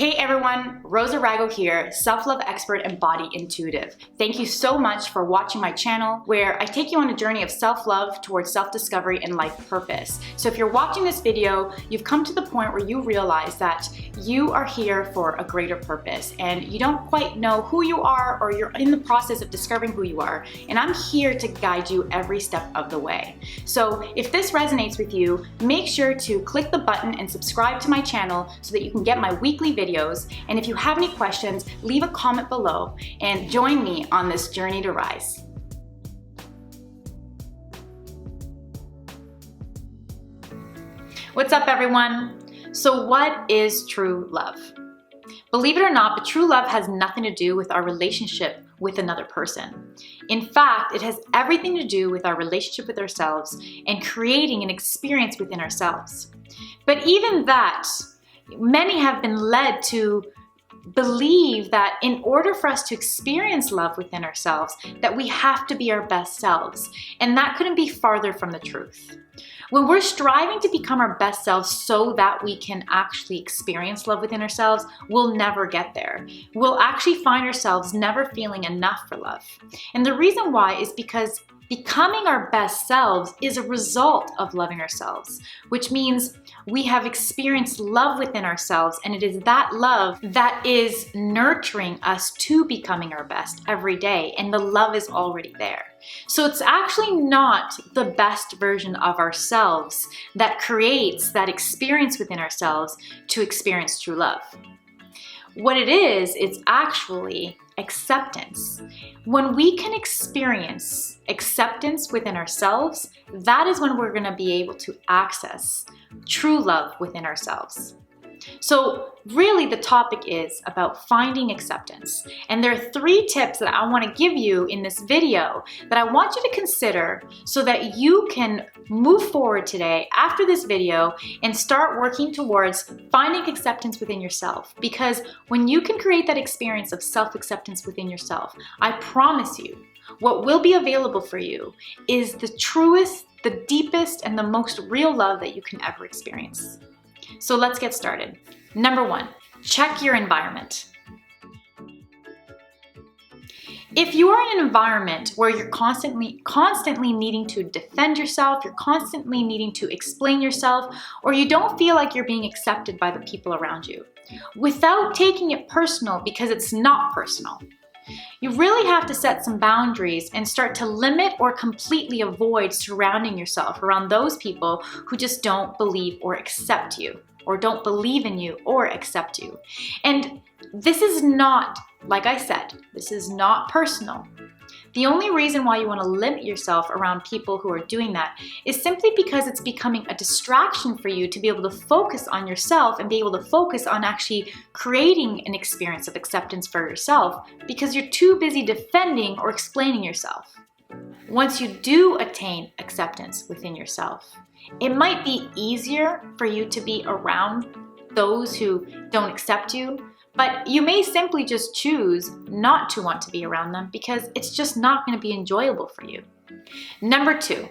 Hey everyone, Rosa Rago here, self-love expert and body intuitive. Thank you so much for watching my channel where I take you on a journey of self-love towards self-discovery and life purpose. So if you're watching this video, you've come to the point where you realize that you are here for a greater purpose and you don't quite know who you are, or you're in the process of discovering who you are, and I'm here to guide you every step of the way. So if this resonates with you, make sure to click the button and subscribe to my channel so that you can get my weekly videos. And if you have any questions, leave a comment below and join me on this journey to rise. What's up, everyone? So what is true love? Believe it or not, but true love has nothing to do with our relationship with another person. In fact, it has everything to do with our relationship with ourselves and creating an experience within ourselves. But even that, many have been led to believe that in order for us to experience love within ourselves, that we have to be our best selves. And that couldn't be farther from the truth. When we're striving to become our best selves so that we can actually experience love within ourselves, we'll never get there. We'll actually find ourselves never feeling enough for love. And the reason why is because becoming our best selves is a result of loving ourselves, which means we have experienced love within ourselves, and it is that love that is nurturing us to becoming our best every day, and the love is already there. So it's actually not the best version of ourselves that creates that experience within ourselves to experience true love. What it is, it's actually acceptance. When we can experience acceptance within ourselves, that is when we're going to be able to access true love within ourselves. So really the topic is about finding acceptance. And there are 3 tips that I want to give you in this video that I want you to consider so that you can move forward today after this video and start working towards finding acceptance within yourself. Because when you can create that experience of self-acceptance within yourself, I promise you, what will be available for you is the truest, the deepest, and the most real love that you can ever experience. So let's get started. Number 1, check your environment. If you are in an environment where you're constantly needing to defend yourself, you're constantly needing to explain yourself, or you don't feel like you're being accepted by the people around you, without taking it personal because it's not personal, you really have to set some boundaries and start to limit or completely avoid surrounding yourself around those people who just don't believe or accept you, or don't believe in you or accept you. And this is not, like I said, this is not personal. The only reason why you want to limit yourself around people who are doing that is simply because it's becoming a distraction for you to be able to focus on yourself and be able to focus on actually creating an experience of acceptance for yourself, because you're too busy defending or explaining yourself. Once you do attain acceptance within yourself, it might be easier for you to be around those who don't accept you, but you may simply just choose not to want to be around them because it's just not going to be enjoyable for you. Number 2,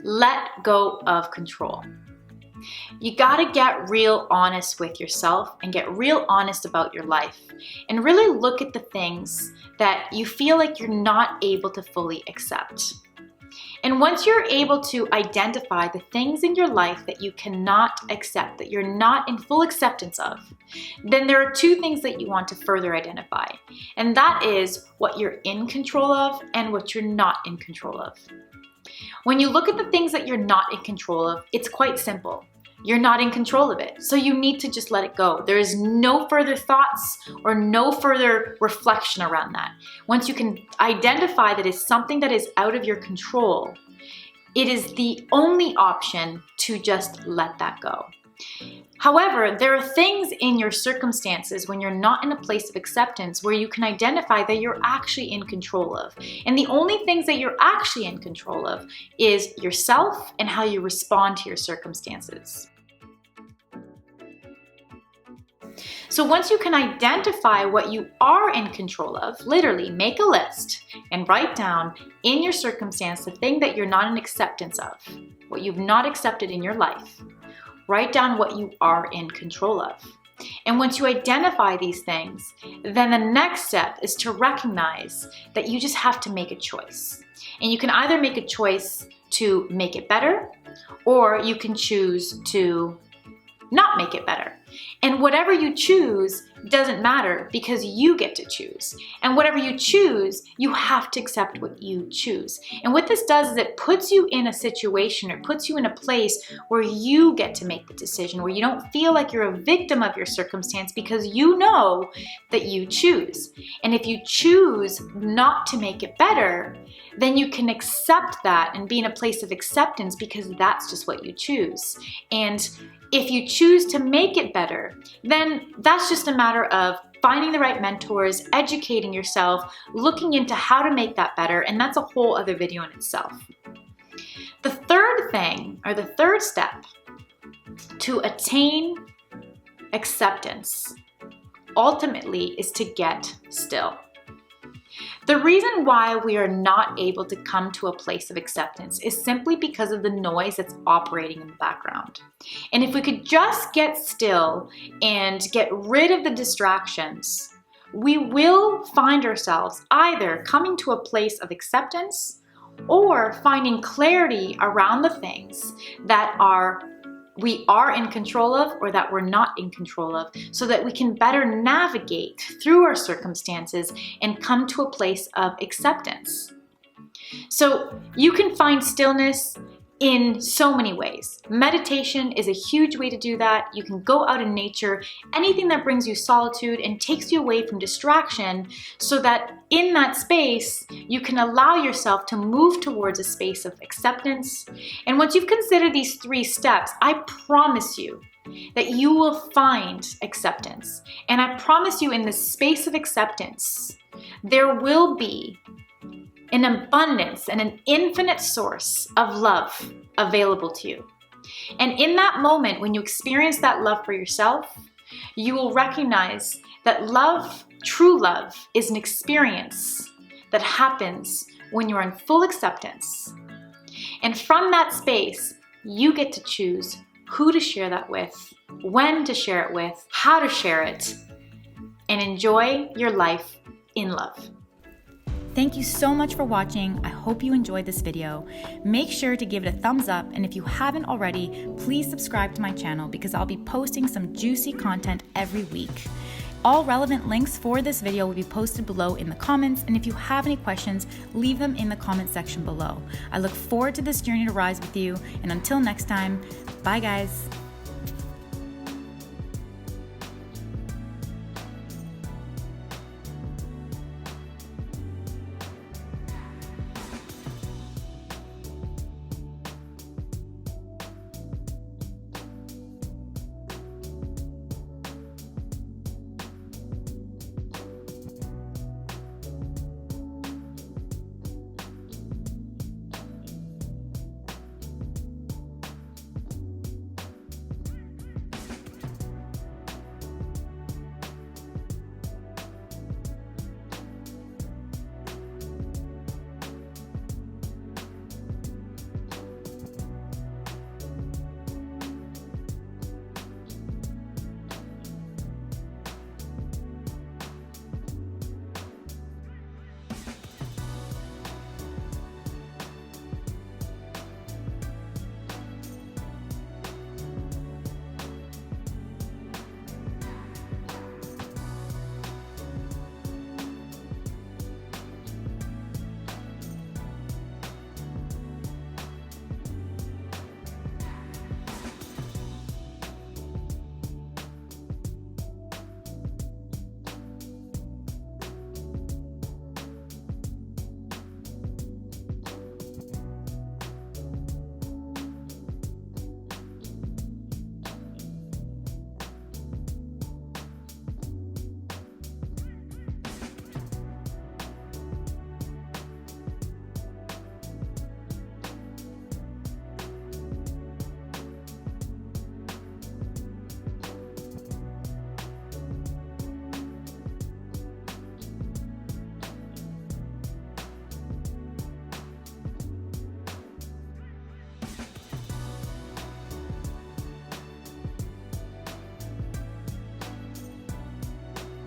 let go of control. You gotta get real honest with yourself and get real honest about your life and really look at the things that you feel like you're not able to fully accept. And once you're able to identify the things in your life that you cannot accept, that you're not in full acceptance of, then there are 2 things that you want to further identify. And that is what you're in control of and what you're not in control of. When you look at the things that you're not in control of, it's quite simple. You're not in control of it, so you need to just let it go. There is no further thoughts or no further reflection around that. Once you can identify that it's something that is out of your control, it is the only option to just let that go. However, there are things in your circumstances when you're not in a place of acceptance where you can identify that you're actually in control of. And the only things that you're actually in control of is yourself and how you respond to your circumstances. So once you can identify what you are in control of, literally make a list and write down in your circumstance the thing that you're not in acceptance of, what you've not accepted in your life. Write down what you are in control of. And once you identify these things, then the next step is to recognize that you just have to make a choice. And you can either make a choice to make it better, or you can choose to not make it better. And whatever you choose doesn't matter because you get to choose. And whatever you choose, you have to accept what you choose. And what this does is it puts you in a situation or puts you in a place where you get to make the decision, where you don't feel like you're a victim of your circumstance because you know that you choose. And if you choose not to make it better, then you can accept that and be in a place of acceptance because that's just what you choose. And if you choose to make it better, then that's just a matter of finding the right mentors, educating yourself, looking into how to make that better, and that's a whole other video in itself. The third thing, or the third step to attain acceptance, ultimately is to get still. The reason why we are not able to come to a place of acceptance is simply because of the noise that's operating in the background. And if we could just get still and get rid of the distractions, we will find ourselves either coming to a place of acceptance or finding clarity around the things that we are in control of or that we're not in control of, so that we can better navigate through our circumstances and come to a place of acceptance. So you can find stillness in so many ways. Meditation is a huge way to do that. You can go out in nature, anything that brings you solitude and takes you away from distraction, so that in that space, you can allow yourself to move towards a space of acceptance. And once you've considered these 3 steps, I promise you that you will find acceptance. And I promise you, in this space of acceptance, there will be an abundance and an infinite source of love available to you. And in that moment, when you experience that love for yourself, you will recognize that love, true love, is an experience that happens when you're in full acceptance. And from that space, you get to choose who to share that with, when to share it with, how to share it, and enjoy your life in love. Thank you so much for watching. I hope you enjoyed this video. Make sure to give it a thumbs up, and if you haven't already, please subscribe to my channel because I'll be posting some juicy content every week. All relevant links for this video will be posted below in the comments, and if you have any questions, leave them in the comment section below. I look forward to this journey to rise with you, and until next time, bye guys.